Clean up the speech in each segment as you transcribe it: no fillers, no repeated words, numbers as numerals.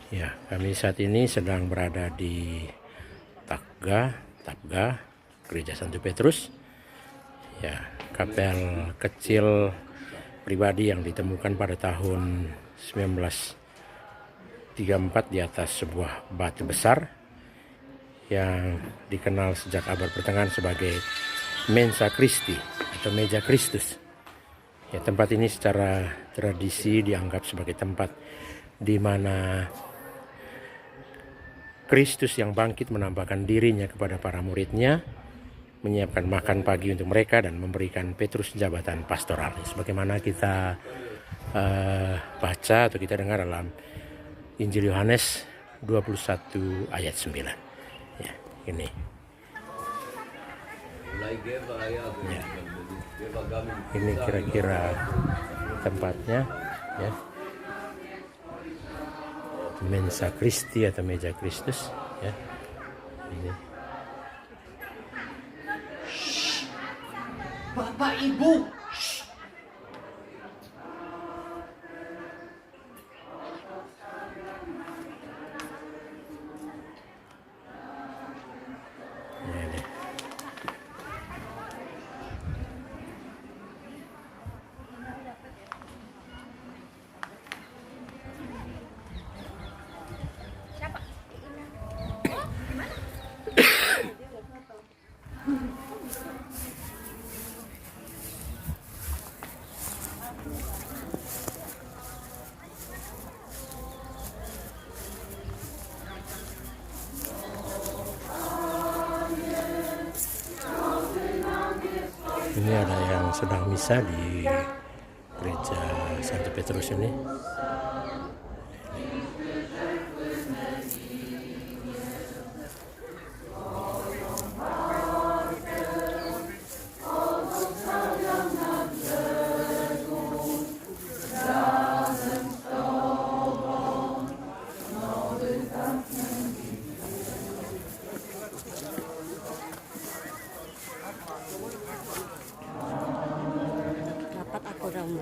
Ya, kami saat ini sedang berada di Tabga, Gereja Santo Petrus. Ya, kapel kecil pribadi yang ditemukan pada tahun 1934 di atas sebuah batu besar yang dikenal sejak abad pertengahan sebagai Mensa Christi atau Meja Kristus. Ya, tempat ini secara tradisi dianggap sebagai tempat di mana Kristus yang bangkit menampakkan dirinya kepada para muridnya, menyiapkan makan pagi untuk mereka dan memberikan Petrus jabatan pastoral. Sebagaimana kita baca atau kita dengar dalam Injil Yohanes 21 ayat 9. Ya, ini. Ya. Ini kira-kira tempatnya, ya. Mensa Christi atau Meja Kristus, ya. Ini. Bapak Ibu. Ini. Ini ada yang sedang misa di Gereja Santo Petrus ini. Dapat aku ramu.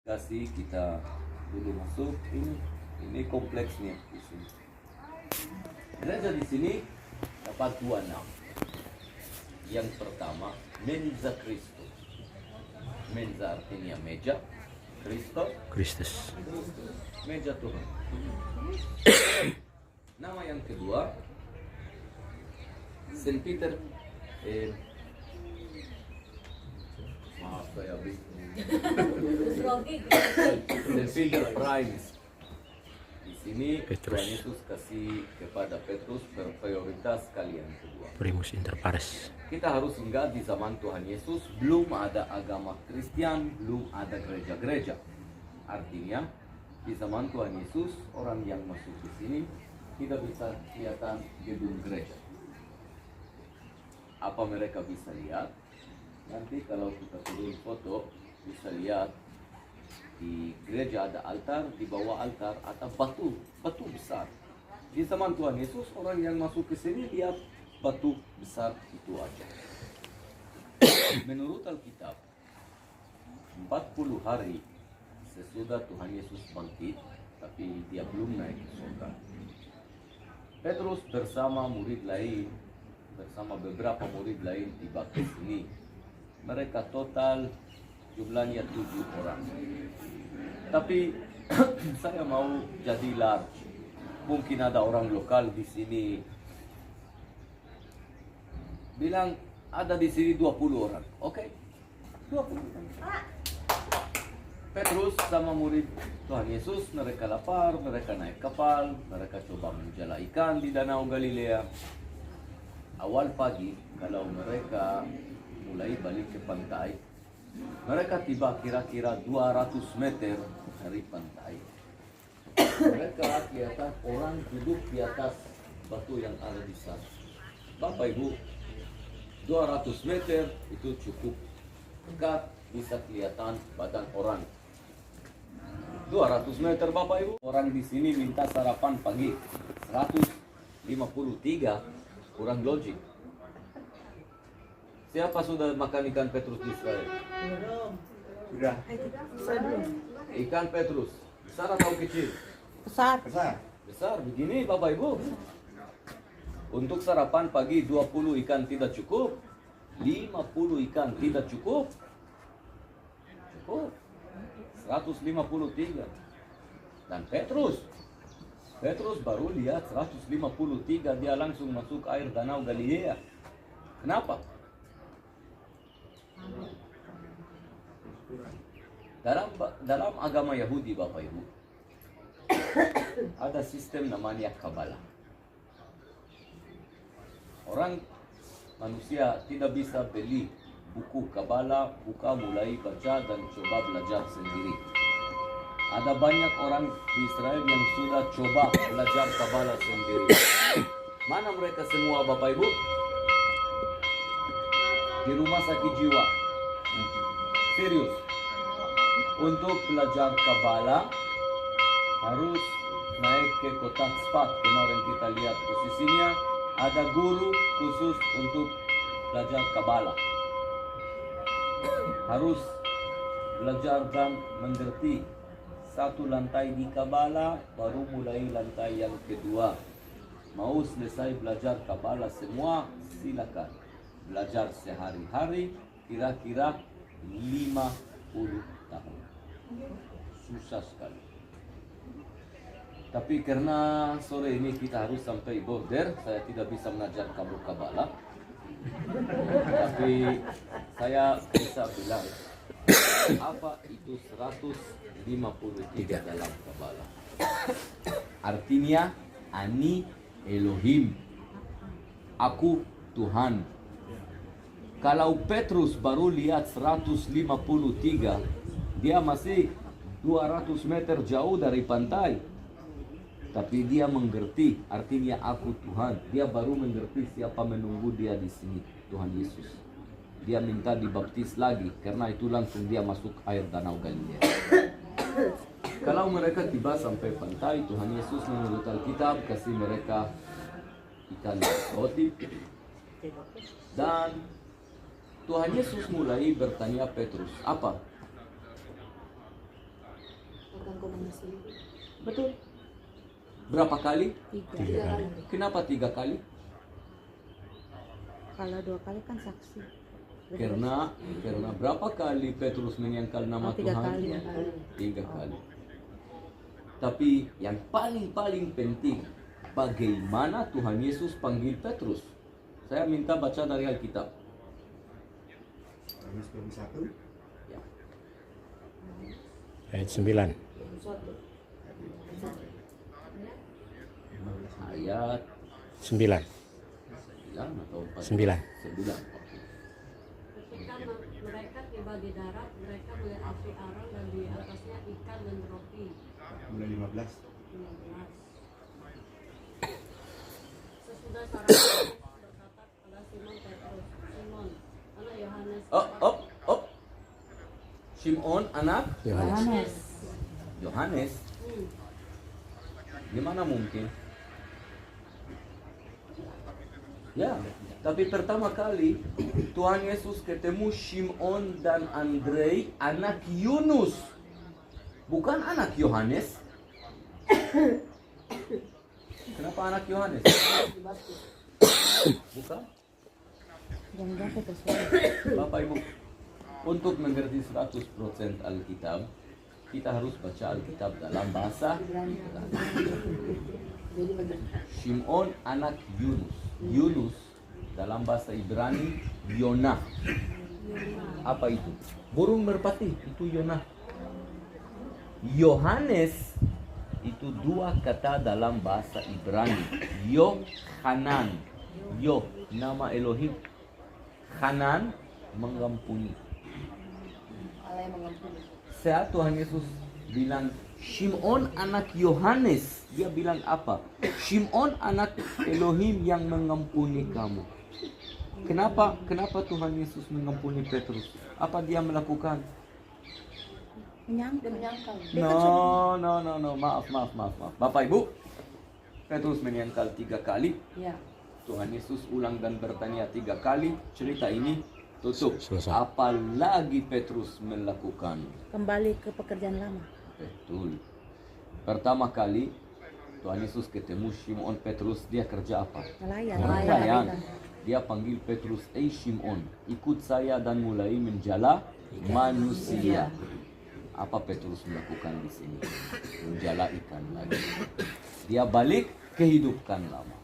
Kasih kita dulu masuk ini kompleksnya di sini. Gereja di sini dapat dua nama. Yang pertama Mensa Kristus. Mensa artinya meja, Kristus. meja Tuhan. Nama yang kedua Saint Peter. Maaf saya bingung. Saint Peter Primus. Di sini Petrus. Tuhan Yesus kasih kepada Petrus berprioritas kali yang kedua. Primus inter pares. Kita harus ingat di zaman Tuhan Yesus belum ada agama Kristen, belum ada gereja-gereja. Artinya di zaman Tuhan Yesus orang yang masuk di sini tidak bisa kelihatan gedung gereja. Apa mereka bisa lihat? Nanti kalau kita turun foto bisa lihat di gereja ada altar, di bawah altar ada batu besar. Di zaman Tuhan Yesus orang yang masuk ke sini lihat batu besar itu aja. Menurut Alkitab 40 hari sesudah Tuhan Yesus bangkit, tapi dia belum naik ke surga. Petrus bersama murid lain, bersama beberapa murid lain tiba ke sini. Mereka total jumlahnya 7 orang. Tapi saya mau jadi large. Mungkin ada orang lokal di sini bilang ada di sini 20 orang. Oke? 20 orang. Petrus sama murid Tuhan Yesus, mereka lapar, mereka naik kapal, mereka coba menjala ikan di Danau Galilea. Awal pagi, kalau mereka mulai balik ke pantai, mereka tiba kira-kira 200 meter dari pantai. Mereka kelihatan orang duduk di atas batu yang ada di sana. Bapak Ibu, 200 meter itu cukup dekat, bisa kelihatan badan orang. 200 meter Bapak Ibu. Orang di sini minta sarapan pagi 153, kurang logik. Siapa sudah makan ikan Petrus di Israel? Sudah. Ikan Petrus besar atau kecil? Besar. Besar begini Bapak Ibu. Untuk sarapan pagi 20 ikan tidak cukup, 50 ikan tidak cukup. Cukup 153. Dan Petrus baru lihat 153, dia langsung masuk air Danau Galilea. Kenapa? Dalam agama Yahudi Bapak Ibu ada sistem namanya Kabbalah. Orang manusia tidak bisa beli buku Kabbalah, buka mulai baca dan coba belajar sendiri. Ada banyak orang di Israel yang sudah coba belajar Kabbalah sendiri. Mana mereka semua Bapak Ibu? Di rumah sakit jiwa. Serius. Untuk belajar Kabbalah harus naik ke kota Tzfat. Kemarin kita lihat posisinya, ada guru khusus untuk belajar Kabbalah. Harus belajar dan mengerti satu lantai di Kabbalah, baru mulai lantai yang kedua. Mau selesai belajar Kabbalah semua, silakan. Belajar sehari-hari, kira-kira 50 tahun. Susah sekali. Tapi karena sore ini kita harus sampai border, saya tidak bisa mengajar kamu Kabbalah. Tapi saya bisa bilang, apa itu 153 dalam Kabbalah? Artinya, Ani Elohim, aku Tuhan. Kalau Petrus baru lihat 153, dia masih 200 meter jauh dari pantai. Tapi dia mengerti, artinya aku Tuhan. Dia baru mengerti siapa menunggu dia di sini, Tuhan Yesus. Dia minta dibaptis lagi, karena itu langsung dia masuk air Danau Galilea. Kalau mereka tiba sampai pantai, Tuhan Yesus menurut Alkitab kasih mereka ikan roti. Dan Tuhan Yesus mulai bertanya Petrus, apa? Betul. Berapa kali? 3 kali. Kenapa 3 kali? Kalau 2 kali kan saksi. Karena berapa kali Petrus menyangkal nama 3 Tuhan? kali. 3 kali. Tapi yang paling penting, bagaimana Tuhan Yesus panggil Petrus? Saya minta baca dari Alkitab. Ya. Ayat 9. Ayat 9. 9 atau 4? 9. 9. Ketika mereka tiba di darat, mereka melihat api arang dan di atasnya ikan dan roti. Mulai 15. 15. Sesudah sarapan, berkata kepada Simon Petrus, Simon, anak Yohanes. Op. Simon anak Yohanes. Yohanes. Gimana mungkin? Ya, tapi pertama kali Tuhan Yesus ketemu Simon dan Andrei, anak Yunus, bukan anak Yohanes. Kenapa anak Yohanes? Bukan? Jangan-jangan Petrus. Bapak Ibu, untuk mengerti 100% Alkitab, kita harus baca Alkitab dalam bahasa Simon anak Yunus. Yunus dalam bahasa Ibrani Yonah. Apa itu? Burung merpati, itu Yonah. Yohanes itu dua kata dalam bahasa Ibrani. Yohanan. Yo, nama Elohim. Hanan, mengampuni. Allah yang mengampuni. Saat Tuhan Yesus bilang, Shimon anak Yohanes, dia bilang apa? Shimon anak Elohim yang mengampuni kamu. Kenapa Tuhan Yesus mengampuni Petrus? Apa dia melakukan? Dia menyangkal. No. Maaf. Bapak Ibu, Petrus menyangkal 3 kali. Ya. Tuhan Yesus ulang dan bertanya 3 kali. Cerita ini tutup. Selesai. Apalagi Petrus melakukan? Kembali ke pekerjaan lama. Betul. Pertama kali Tuhan Yesus ketemu Shimon Petrus, dia kerja apa? Nelayan. Nelayan. Dia panggil Petrus, Shimon, ikut saya dan mulai menjala manusia. Apa Petrus melakukan di sini? Menjala ikan lagi. Dia balik kehidupkan lama.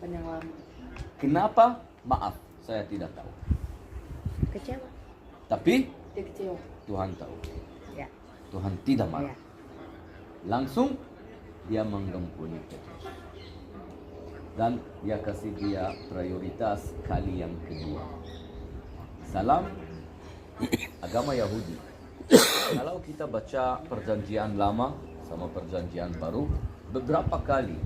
Yang lama. Kenapa? Maaf, saya tidak tahu. Kecewa. Tapi Dia kecewa. Tuhan tahu. Ya. Tuhan tidak marah. Ya. Langsung dia mengampuni Petrus. Dan dia kasih dia prioritas kali yang kedua. Salam agama Yahudi. Kalau kita baca perjanjian lama sama perjanjian baru, beberapa kali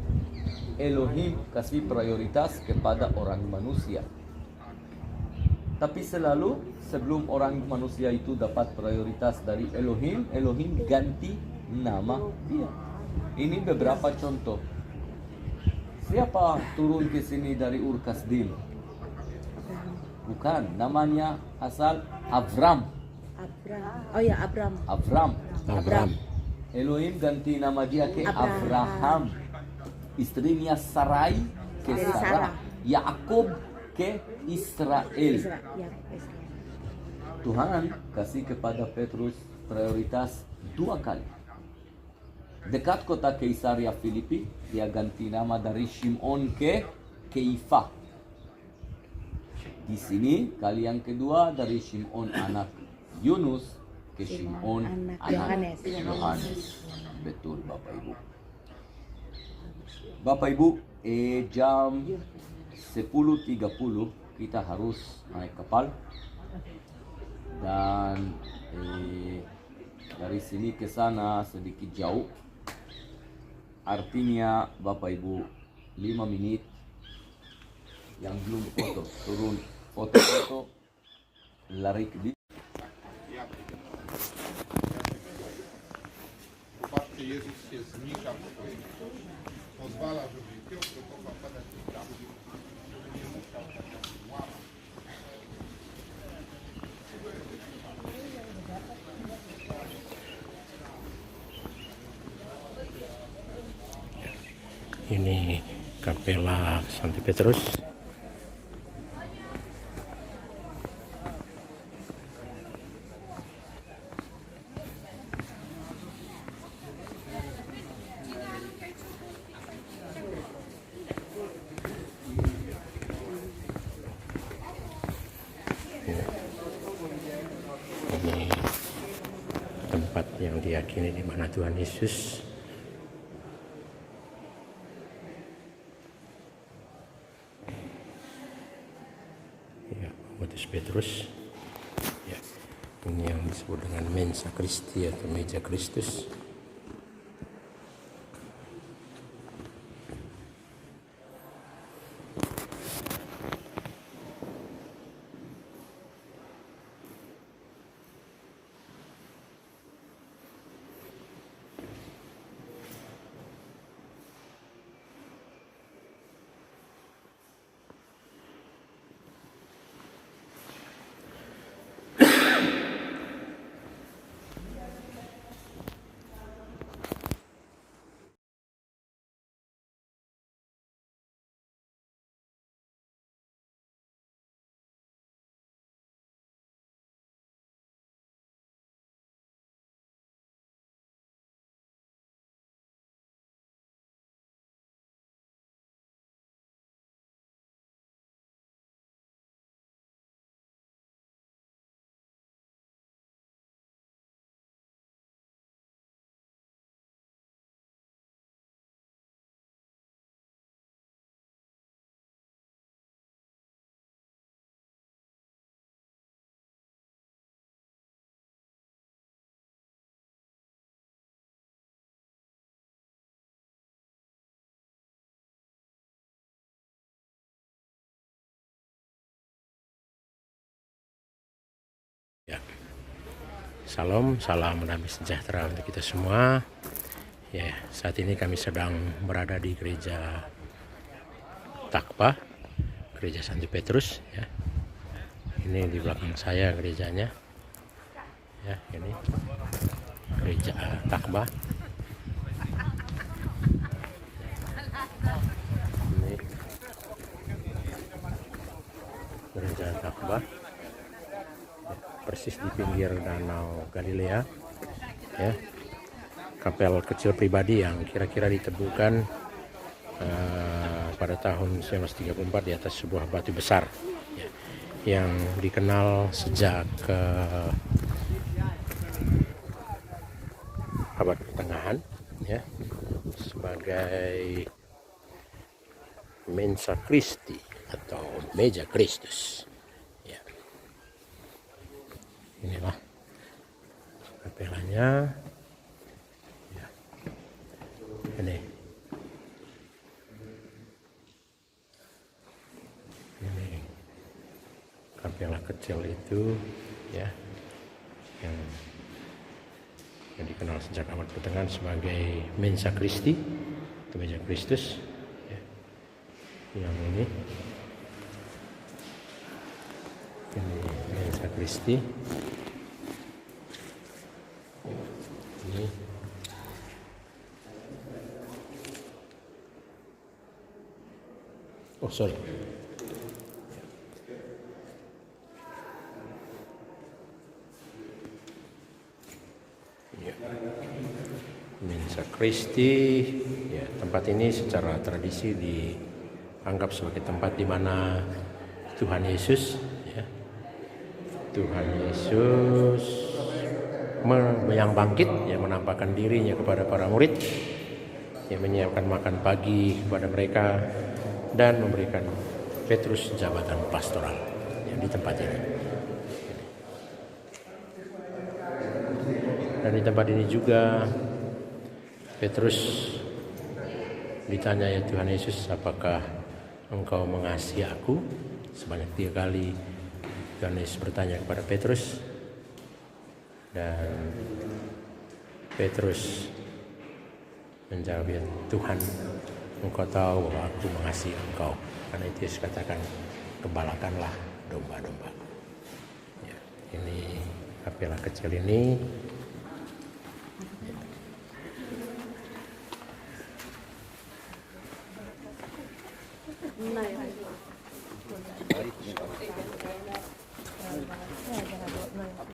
Elohim kasih prioritas kepada orang manusia. Tapi selalu sebelum orang manusia itu dapat prioritas dari Elohim, Elohim ganti nama dia. Ini beberapa contoh. Siapa turun ke sini dari Ur Kasdim? Bukan, namanya asal Avram. Oh ya, Abram. Avram. Elohim ganti nama dia ke Abraham. Istrinya Sarai ke Dari Sarah. Sarah. Yakub ke Israel. Ya, Israel. Tuhan kasih kepada Petrus prioritas 2 kali. Dekat kota Kaisaria Filipi, dia ganti nama dari Shimon ke Keifa. Di sini kali yang kedua dari Shimon anak Yunus ke Shimon anak anak Yohanes. Yohanes. Betul Bapak Ibu. Bapak Ibu, jam 10.30 kita harus naik kapal. Dan dari sini ke sana sedikit jauh. Artinya Bapak Ibu 5 menit yang belum foto, turun foto-foto, lari ke bis. Patrzcie, Jezus się znika, pozwala, żeby Piotr mogła padać w prawo, żeby nie musiał tak łamać. Ini Kapela Santi Petrus. Ini tempat yang diyakini di mana Tuhan Yesus Paus Petrus. Ya, ini yang disebut dengan mensa Christi atau meja Kristus. Salam, salam damai sejahtera untuk kita semua. Ya, saat ini kami sedang berada di gereja Takba, gereja Santo Petrus. Ya, ini di belakang saya gerejanya. Ya, ini gereja Takba. Ini gereja Takba. Persis di pinggir Danau Galilea, ya, kapel kecil pribadi yang kira-kira ditemukan pada tahun 1934 di atas sebuah batu besar, ya, yang dikenal sejak abad pertengahan, ya, sebagai Mensa Christi atau meja Kristus. Inilah kapelanya, ya. Ini kapela kecil itu, ya, yang dikenal sejak abad pertengahan sebagai Mensa Christi atau meja Kristus, ya. Yang ini Mensa Christi. Ini sorry. Ya. Mensa Christi, ya, tempat ini secara tradisi dianggap sebagai tempat di mana Tuhan Yesus, ya, Tuhan Yesus yang bangkit, yang menampakkan dirinya kepada para murid, yang menyiapkan makan pagi kepada mereka dan memberikan Petrus jabatan pastoral, ya, di tempat ini. Dan di tempat ini juga Petrus ditanya, ya Tuhan Yesus, apakah engkau mengasihi aku? Sebanyak 3 kali Tuhan Yesus bertanya kepada Petrus, dan Petrus menjawab, ya Tuhan, engkau tahu bahwa aku mengasihi engkau. Karena itu Yesus katakan, gembalakanlah domba-domba. Ya, ini kapela kecil ini. Nah,